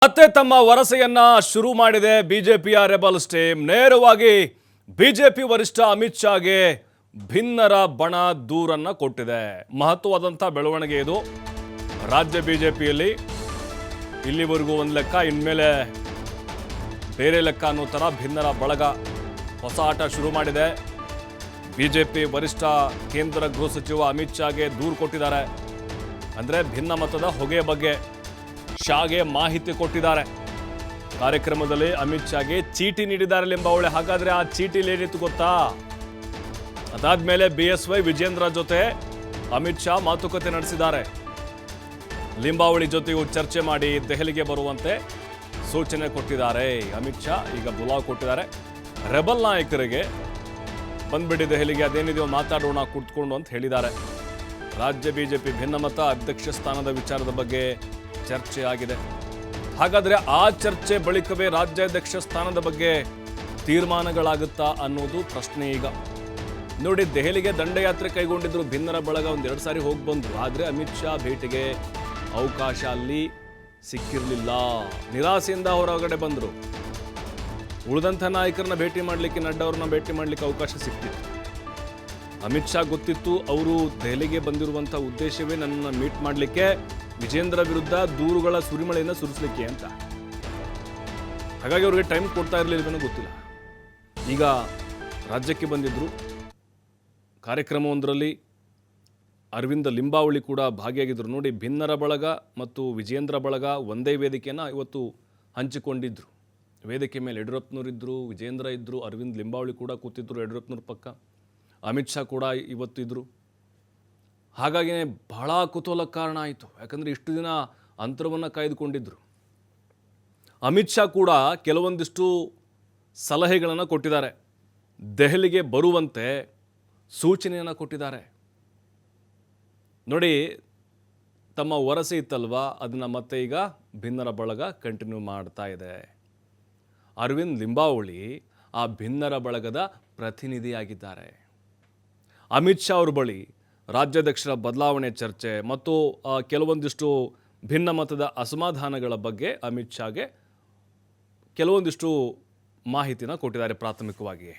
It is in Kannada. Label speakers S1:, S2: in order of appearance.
S1: ಮತ್ತೆ ತಮ್ಮ ವರಸೆಯನ್ನ ಶುರು ಮಾಡಿದೆ ಬಿಜೆಪಿಯ ರೆಬಲ್ಸ್ ಟೀಮ್. ನೇರವಾಗಿ ಬಿಜೆಪಿ ವರಿಷ್ಠ ಅಮಿತ್ ಶಾಗೆ ಭಿನ್ನರ ಬಣ ದೂರನ್ನ ಕೊಟ್ಟಿದೆ. ಮಹತ್ವವಾದಂಥ ಬೆಳವಣಿಗೆ ಇದು ರಾಜ್ಯ ಬಿಜೆಪಿಯಲ್ಲಿ. ಇಲ್ಲಿವರೆಗೂ ಒಂದು ಲೆಕ್ಕ, ಇನ್ಮೇಲೆ ಬೇರೆ ಲೆಕ್ಕ ಅನ್ನೋ ಥರ ಭಿನ್ನರ ಬಳಗ ಹೊಸ ಆಟ ಶುರು ಮಾಡಿದೆ. ಬಿಜೆಪಿ ವರಿಷ್ಠ ಕೇಂದ್ರ ಗೃಹ ಸಚಿವ ಅಮಿತ್ ಶಾಗೆ ದೂರು ಕೊಟ್ಟಿದ್ದಾರೆ. ಅಂದರೆ ಭಿನ್ನ ಮತದ ಹೊಗೆ ಬಗ್ಗೆ ಶಾಗೆ ಮಾಹಿತಿ ಕೊಟ್ಟಿದ್ದಾರೆ. ಕಾರ್ಯಕ್ರಮದಲ್ಲಿ ಅಮಿತ್ ಶಾಗೆ ಚೀಟಿ ನೀಡಿದ್ದಾರೆ ಲಿಂಬಾವಳಿ. ಹಾಗಾದ್ರೆ ಆ ಚೀಟಿಲಿ ಏನಿತ್ತು ಗೊತ್ತಾ? ಅದಾದ್ಮೇಲೆ BSY ವಿಜೇಂದ್ರ ಜೊತೆ ಅಮಿತ್ ಶಾ ಮಾತುಕತೆ ನಡೆಸಿದ್ದಾರೆ. ಲಿಂಬಾವಳಿ ಜೊತೆಯೂ ಚರ್ಚೆ ಮಾಡಿ ದೆಹಲಿಗೆ ಬರುವಂತೆ ಸೂಚನೆ ಕೊಟ್ಟಿದ್ದಾರೆ ಅಮಿತ್ ಶಾ. ಈಗ ಬುಲಾವ್ ಕೊಟ್ಟಿದ್ದಾರೆ ರೆಬಲ್ ನಾಯಕರಿಗೆ, ಬಂದ್ಬಿಡಿ ದೆಹಲಿಗೆ, ಅದೇನಿದೆಯೋ ಮಾತಾಡೋಣ ಕೂತ್ಕೊಂಡು ಅಂತ ಹೇಳಿದ್ದಾರೆ. ರಾಜ್ಯ ಬಿಜೆಪಿ ಭಿನ್ನಮತ ಅಧ್ಯಕ್ಷ ಸ್ಥಾನದ ವಿಚಾರದ ಬಗ್ಗೆ ಚರ್ಚೆ ಆಗಿದೆ. ಹಾಗಾದ್ರೆ ಆ ಚರ್ಚೆ ಬಳಿಕವೇ ರಾಜ್ಯಾಧ್ಯಕ್ಷ ಸ್ಥಾನದ ಬಗ್ಗೆ ತೀರ್ಮಾನಗಳಾಗುತ್ತಾ ಅನ್ನೋದು ಪ್ರಶ್ನೆ. ಈಗ ನೋಡಿ, ದೆಹಲಿಗೆ ದಂಡಯಾತ್ರೆ ಕೈಗೊಂಡಿದ್ರು ಭಿನ್ನರ ಬಳಗ, 1-2 ಸಾರಿ ಹೋಗಿ ಬಂದ್ರು. ಆದರೆ ಅಮಿತ್ ಶಾ ಭೇಟಿಗೆ ಅವಕಾಶ ಅಲ್ಲಿ ಸಿಕ್ಕಿರಲಿಲ್ಲ. ನಿರಾಸೆಯಿಂದ ಹೊರಗಡೆ ಬಂದರು. ಉಳಿದಂಥ ನಾಯಕರನ್ನ ಭೇಟಿ ಮಾಡಲಿಕ್ಕೆ, ನಡ್ಡಾ ಅವ್ರನ್ನ ಭೇಟಿ ಮಾಡಲಿಕ್ಕೆ ಅವಕಾಶ ಸಿಕ್ತಿತ್ತು. ಅಮಿತ್ ಶಾ ಗೊತ್ತಿತ್ತು ಅವರು ದೆಹಲಿಗೆ ಬಂದಿರುವಂಥ ಉದ್ದೇಶವೇ ನನ್ನನ್ನು ಮೀಟ್ ಮಾಡಲಿಕ್ಕೆ, ವಿಜೇಂದ್ರ ವಿರುದ್ಧ ದೂರುಗಳ ಸುರಿಮಳೆಯನ್ನು ಸುರಿಸಲಿಕ್ಕೆ ಅಂತ. ಹಾಗಾಗಿ ಅವ್ರಿಗೆ ಟೈಮ್ ಕೊಡ್ತಾ ಇರಲಿಲ್ಲವೇನೋ ಗೊತ್ತಿಲ್ಲ. ಈಗ ರಾಜ್ಯಕ್ಕೆ ಬಂದಿದ್ದರು. ಕಾರ್ಯಕ್ರಮವೊಂದರಲ್ಲಿ ಅರವಿಂದ ಲಿಂಬಾವಳಿ ಕೂಡ ಭಾಗಿಯಾಗಿದ್ದರು. ನೋಡಿ, ಭಿನ್ನರ ಬಳಗ ಮತ್ತು ವಿಜೇಂದ್ರ ಬಳಗ ಒಂದೇ ವೇದಿಕೆಯನ್ನು ಇವತ್ತು ಹಂಚಿಕೊಂಡಿದ್ದರು. ವೇದಿಕೆ ಮೇಲೆ ಯಡಿಯೂರಪ್ಪನವರಿದ್ದರು, ವಿಜೇಂದ್ರ ಇದ್ದರು, ಅರವಿಂದ್ ಲಿಂಬಾವಳಿ ಕೂಡ ಕೂತಿದ್ದರು ಯಡಿಯೂರಪ್ಪನವ್ರ ಪಕ್ಕ. ಅಮಿತ್ ಶಾ ಕೂಡ ಇವತ್ತು ಇದ್ದರು. ಹಾಗಾಗಿಯೇ ಬಹಳ ಕುತೂಹಲ ಕಾರಣ ಆಯಿತು. ಯಾಕಂದರೆ ಇಷ್ಟು ದಿನ ಅಂತರವನ್ನು ಕಾಯ್ದುಕೊಂಡಿದ್ದರು. ಅಮಿತ್ ಶಾ ಕೂಡ ಕೆಲವೊಂದಿಷ್ಟು ಸಲಹೆಗಳನ್ನು ಕೊಟ್ಟಿದ್ದಾರೆ. ದೆಹಲಿಗೆ ಬರುವಂತೆ ಸೂಚನೆಯನ್ನು ಕೊಟ್ಟಿದ್ದಾರೆ. ನೋಡಿ, ತಮ್ಮ ವರಸೆ ಇತ್ತಲ್ವಾ, ಅದನ್ನು ಮತ್ತೆ ಈಗ ಭಿನ್ನರ ಬಳಗ ಕಂಟಿನ್ಯೂ ಮಾಡ್ತಾ ಇದೆ. ಅರವಿಂದ್ ಲಿಂಬಾವಳಿ ಆ ಭಿನ್ನರ ಬಳಗದ ಪ್ರತಿನಿಧಿಯಾಗಿದ್ದಾರೆ. ಅಮಿತ್ ಶಾ ಅವ್ರ ಬಳಿ ರಾಜ್ಯಾಧ್ಯಕ್ಷರ ಬದಲಾವಣೆ ಚರ್ಚೆ ಮತ್ತು ಕೆಲವೊಂದಿಷ್ಟು ಭಿನ್ನ ಮತದ ಅಸಮಾಧಾನಗಳ ಬಗ್ಗೆ ಅಮಿತ್ ಶಾಗೆ ಕೆಲವೊಂದಿಷ್ಟು ಮಾಹಿತಿನ ಕೊಟ್ಟಿದ್ದಾರೆ ಪ್ರಾಥಮಿಕವಾಗಿ.